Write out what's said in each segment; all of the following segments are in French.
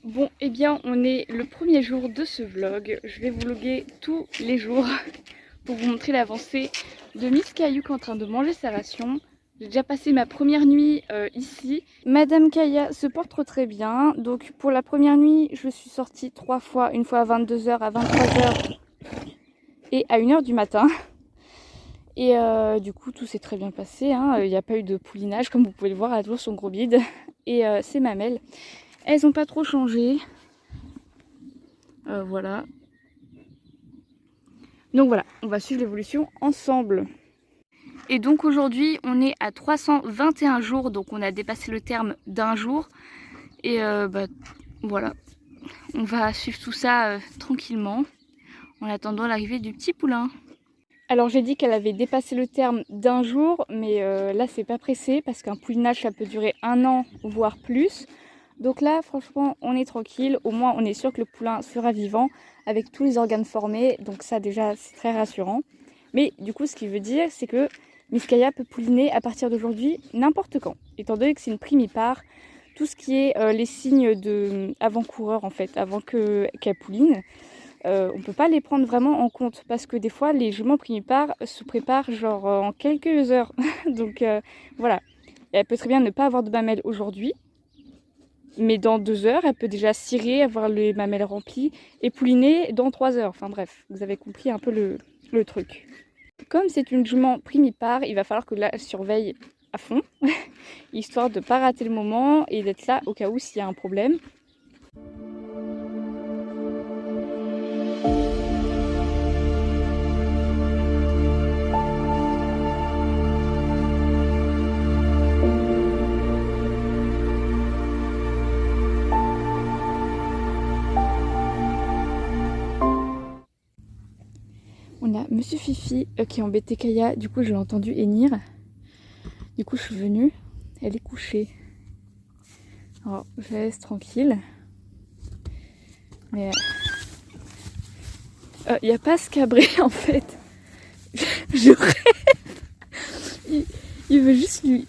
Bon, eh bien, on est le premier jour de ce vlog. Je vais vlogger tous les jours pour vous montrer l'avancée de Miss Caillou en train de manger sa ration. J'ai déjà passé ma première nuit ici. Madame Kaya se porte très bien. Donc pour la première nuit, je suis sortie 3 fois. Une fois à 22h, à 23h et à 1h du matin. Et du coup, tout s'est très bien passé. Il n'y a pas eu de poulinage, comme vous pouvez le voir. Elle a toujours son gros bide. Et ses mamelles, elles n'ont pas trop changé. Voilà. Donc voilà, on va suivre l'évolution ensemble. Et donc aujourd'hui, on est à 321 jours, donc on a dépassé le terme d'un jour. Et voilà, on va suivre tout ça tranquillement en attendant l'arrivée du petit poulain. Alors j'ai dit qu'elle avait dépassé le terme d'un jour, mais là c'est pas pressé parce qu'un poulinage ça peut durer 1 an voire plus. Donc là franchement on est tranquille, au moins on est sûr que le poulain sera vivant avec tous les organes formés, donc ça déjà c'est très rassurant. Mais du coup ce qui veut dire c'est que Miss Kaya peut pouliner à partir d'aujourd'hui n'importe quand, étant donné que c'est une primipare, tout ce qui est les signes de avant-coureur en fait, avant qu'elle pouline. On ne peut pas les prendre vraiment en compte parce que des fois les juments primipares se préparent genre en quelques heures. Donc voilà, elle peut très bien ne pas avoir de mamelles aujourd'hui, mais dans 2 heures elle peut déjà cirer, avoir les mamelles remplies et pouliner dans 3 heures. Enfin bref, vous avez compris un peu le truc. Comme c'est une jument primipare, il va falloir que là elle surveille à fond, histoire de ne pas rater le moment et d'être là au cas où s'il y a un problème. On a Monsieur Fifi qui embêtait Kaya, du coup je l'ai entendu hennir. Du coup je suis venue, elle est couchée. Alors je la laisse tranquille. Mais il n'y a pas ce cabré en fait. Je rêve. Il veut juste lui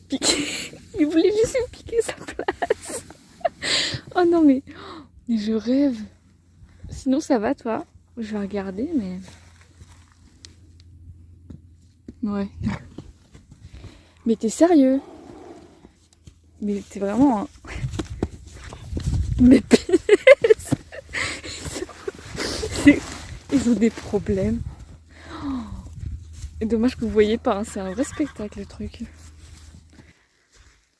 piquer. Il voulait juste lui piquer sa place. Oh non mais je rêve. Sinon ça va toi? Je vais regarder mais... Ouais. Mais t'es sérieux? Mais t'es vraiment un... Mais ils ont des problèmes. Et dommage que vous voyez pas, hein. C'est un vrai spectacle le truc.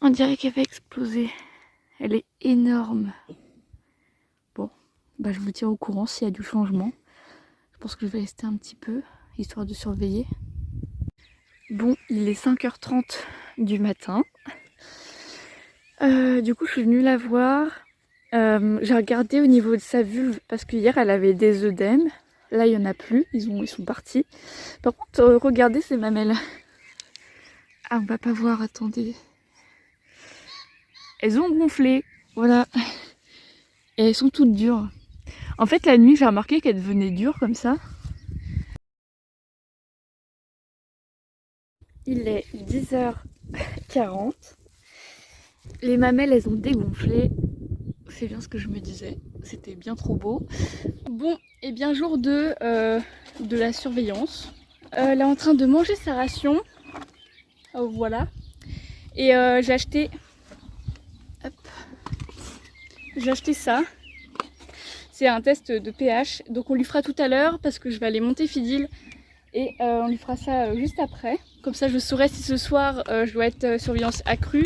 On dirait qu'elle va exploser. Elle est énorme. Bon, bah je vous tiens au courant s'il y a du changement. Je pense que je vais rester un petit peu, histoire de surveiller. Bon, il est 5h30 du matin. Du coup, je suis venue la voir. J'ai regardé au niveau de sa vulve, parce que hier, elle avait des œdèmes. Là, il n'y en a plus, ils sont partis. Par contre, regardez ces mamelles. Ah, on va pas voir, attendez. Elles ont gonflé, voilà. Et elles sont toutes dures. En fait, la nuit, j'ai remarqué qu'elles devenaient dures comme ça. Il est 10h40. Les mamelles, elles ont dégonflé. C'est bien ce que je me disais. C'était bien trop beau. Bon, et bien jour 2 de la surveillance. Elle est en train de manger sa ration. Oh, voilà. Et j'ai acheté... Hop. J'ai acheté ça. C'est un test de pH. Donc on lui fera tout à l'heure parce que je vais aller monter Fidil. Et on lui fera ça juste après. Comme ça je saurai si ce soir je dois être surveillance accrue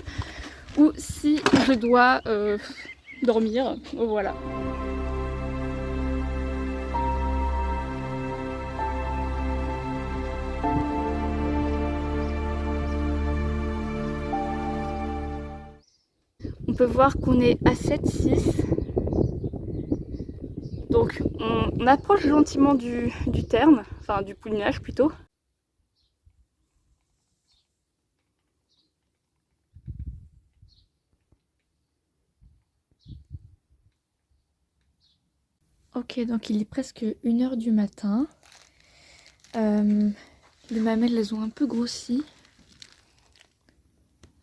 ou si je dois dormir. Voilà. On peut voir qu'on est à 7,6. Donc on approche gentiment du terme, enfin du poulinage plutôt. Ok, donc il est presque 1h du matin. Les mamelles, elles ont un peu grossi.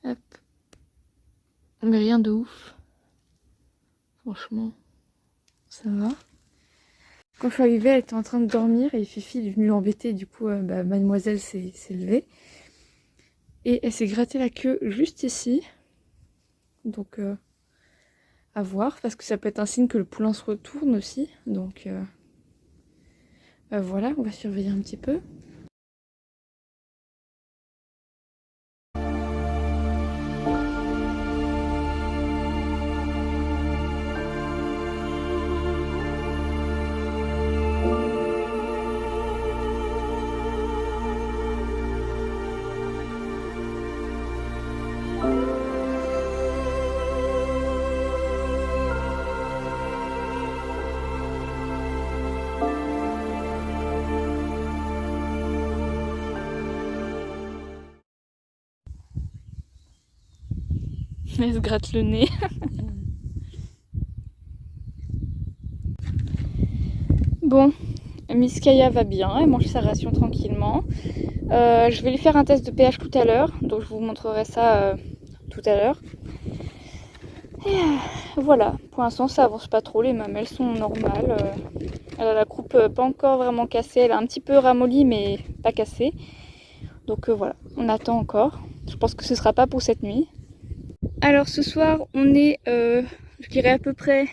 Hop. Mais rien de ouf. Franchement, ça va. Quand je suis arrivée, elle était en train de dormir et Fifi est venue l'embêter. Du coup, mademoiselle s'est levée. Et elle s'est gratté la queue juste ici. Donc, à voir. Parce que ça peut être un signe que le poulain se retourne aussi. Donc, voilà, on va surveiller un petit peu. Elle se gratte le nez. Bon, Miss Kaya va bien, elle mange sa ration tranquillement. Je vais lui faire un test de pH tout à l'heure, donc je vous montrerai ça tout à l'heure. Et voilà, pour l'instant ça avance pas trop, les mamelles sont normales. Elle a la croupe pas encore vraiment cassée, elle a un petit peu ramolli mais pas cassée. Donc voilà, on attend encore. Je pense que ce sera pas pour cette nuit. Alors ce soir on est, je dirais à peu près,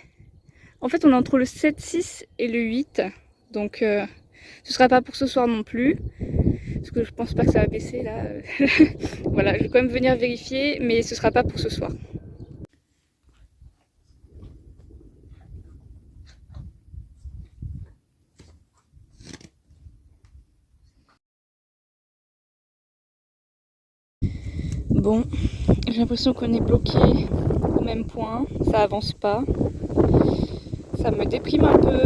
en fait on est entre le 7-6 et le 8. Donc ce sera pas pour ce soir non plus. Parce que je pense pas que ça va baisser là. Voilà, je vais quand même venir vérifier, mais ce sera pas pour ce soir. Bon, j'ai l'impression qu'on est bloqué au même point, ça avance pas. Ça me déprime un peu.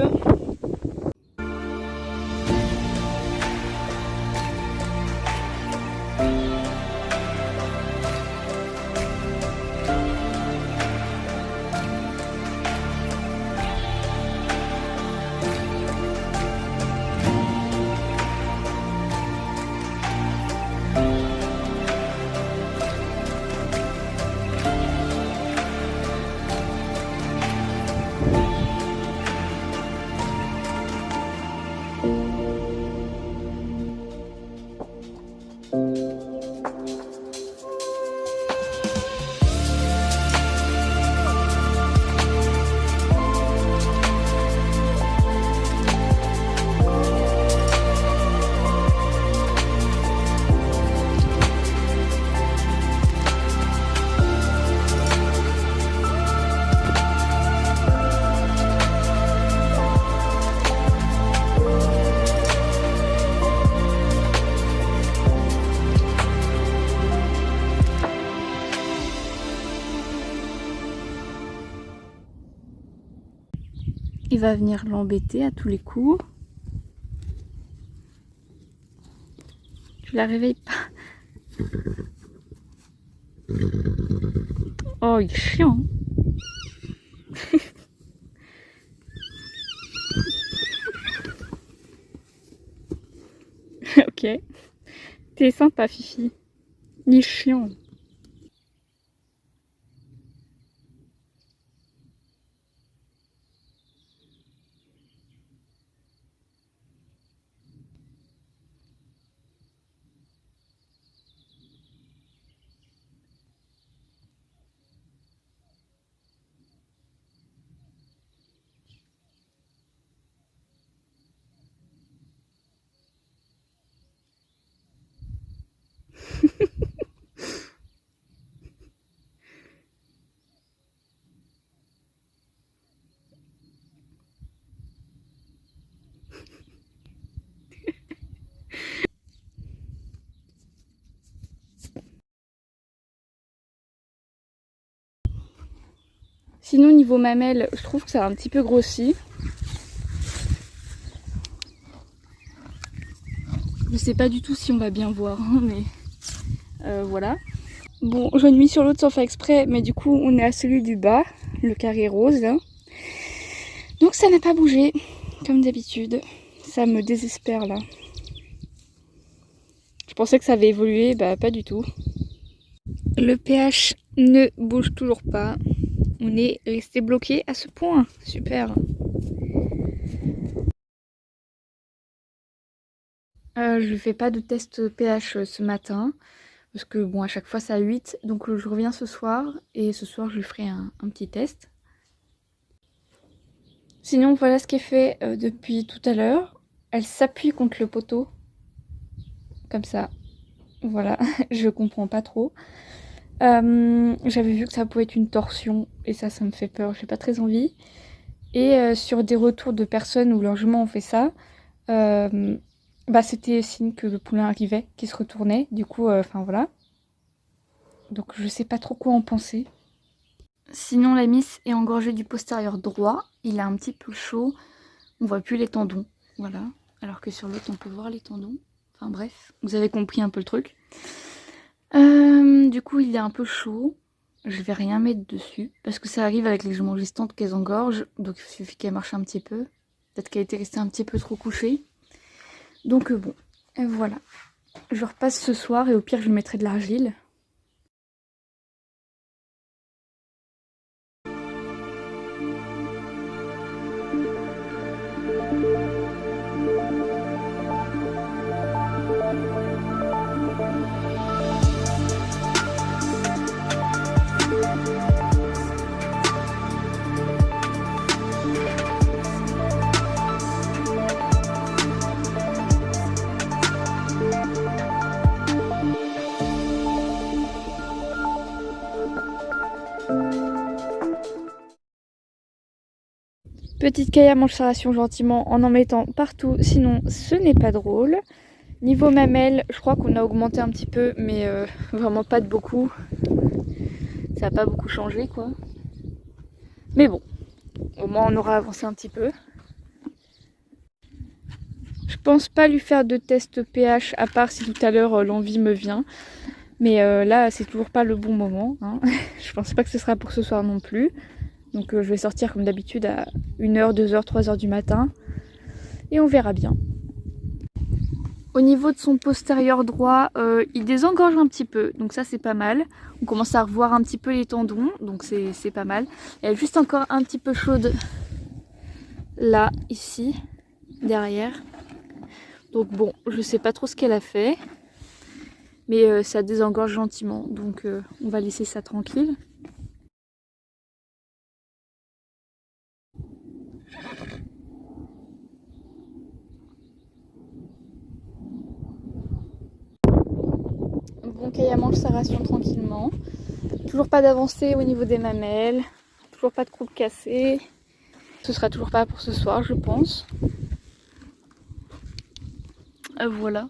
Il va venir l'embêter à tous les coups. Tu la réveilles pas. Oh, il est chiant. Ok. T'es sympa, Fifi. Il est chiant. Sinon, niveau mamelle, je trouve que ça a un petit peu grossi. Je sais pas du tout si on va bien voir, hein, mais voilà. Bon, j'en ai mis sur l'autre sans faire exprès, mais du coup, on est à celui du bas, le carré rose, là. Donc ça n'a pas bougé, comme d'habitude. Ça me désespère, là. Je pensais que ça avait évolué, bah pas du tout. Le pH ne bouge toujours pas. On est resté bloqué à ce point. Super. Je ne fais pas de test pH ce matin. Parce que bon, à chaque fois c'est à 8. Donc je reviens ce soir. Et ce soir, je lui ferai un petit test. Sinon, voilà ce qui est fait depuis tout à l'heure. Elle s'appuie contre le poteau. Comme ça. Voilà. Je comprends pas trop. J'avais vu que ça pouvait être une torsion. Et ça me fait peur. J'ai pas très envie. Et sur des retours de personnes où leurs juments ont fait ça, c'était signe que le poulain arrivait, qu'il se retournait. Du coup, enfin voilà. Donc je sais pas trop quoi en penser. Sinon, la miss est engorgée du postérieur droit. Il a un petit peu chaud. On voit plus les tendons. Voilà. Alors que sur l'autre, on peut voir les tendons. Enfin bref, vous avez compris un peu le truc. Du coup, il est un peu chaud. Je vais rien mettre dessus. Parce que ça arrive avec les juments gestantes qu'elles engorgent. Donc il suffit qu'elles marchent un petit peu. Peut-être qu'elle était restée un petit peu trop couchée. Donc bon, voilà. Je repasse ce soir et au pire je mettrai de l'argile. Petite Kaya mange sa ration gentiment en mettant partout, sinon ce n'est pas drôle. Niveau mamelles, je crois qu'on a augmenté un petit peu, mais vraiment pas de beaucoup. Ça n'a pas beaucoup changé quoi. Mais bon, au moins on aura avancé un petit peu. Je pense pas lui faire de test pH, à part si tout à l'heure l'envie me vient. Mais là, c'est toujours pas le bon moment. Hein. Je pense pas que ce sera pour ce soir non plus. Donc je vais sortir comme d'habitude à 1h, 2h, 3h du matin. Et on verra bien. Au niveau de son postérieur droit, il désengorge un petit peu. Donc ça, c'est pas mal. On commence à revoir un petit peu les tendons. Donc c'est pas mal. Elle est juste encore un petit peu chaude là, ici, derrière. Donc bon, je sais pas trop ce qu'elle a fait. Mais ça désengorge gentiment. Donc on va laisser ça tranquille. Bon, Kaya mange sa ration tranquillement. Toujours pas d'avancée au niveau des mamelles. Toujours pas de croupe cassée. Ce sera toujours pas pour ce soir, je pense. Voilà.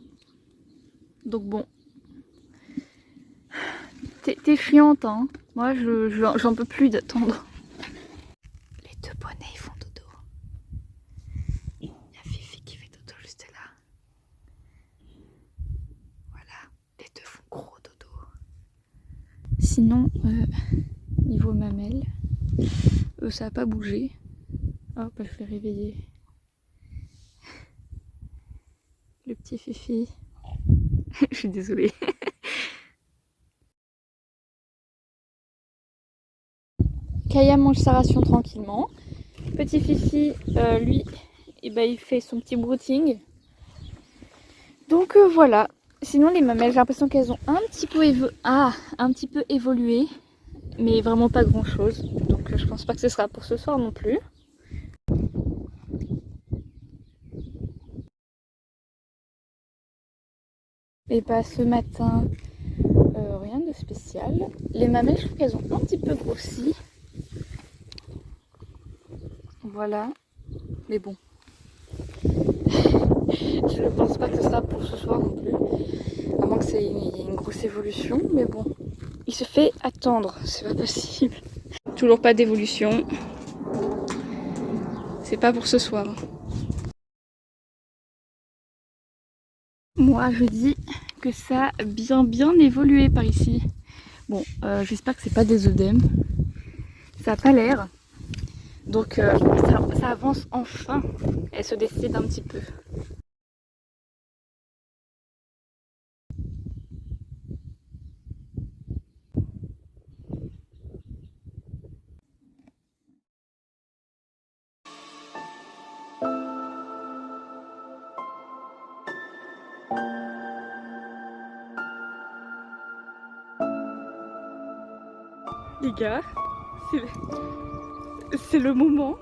Donc bon. T'es chiante, hein. Moi, j'en peux plus d'attendre. Les deux bonnets, ils font dodo. Il y a Fifi qui fait dodo juste là. Voilà. Les deux font gros dodo. Sinon, niveau mamelles, ça a pas bougé. Hop, je vais réveiller le petit Fifi. Je suis désolée. Kaya mange sa ration tranquillement. Petit Fifi, lui, il fait son petit brouting. Donc voilà. Sinon les mamelles, j'ai l'impression qu'elles ont un petit peu évolué. Mais vraiment pas grand chose. Donc je pense pas que ce sera pour ce soir non plus. Et bah ce matin, rien de spécial. Les mamelles, je trouve qu'elles ont un petit peu grossi. Voilà. Mais bon. Je ne pense pas que ce sera pour ce soir non plus. À moins que c'est une grosse évolution. Mais bon. Il se fait attendre. C'est pas possible. Toujours pas d'évolution. C'est pas pour ce soir. Moi, je dis que ça a bien évolué par ici. Bon, j'espère que c'est pas des œdèmes. Ça a pas l'air. Donc ça avance enfin. Elle se décide un petit peu. Les gars, c'est le moment.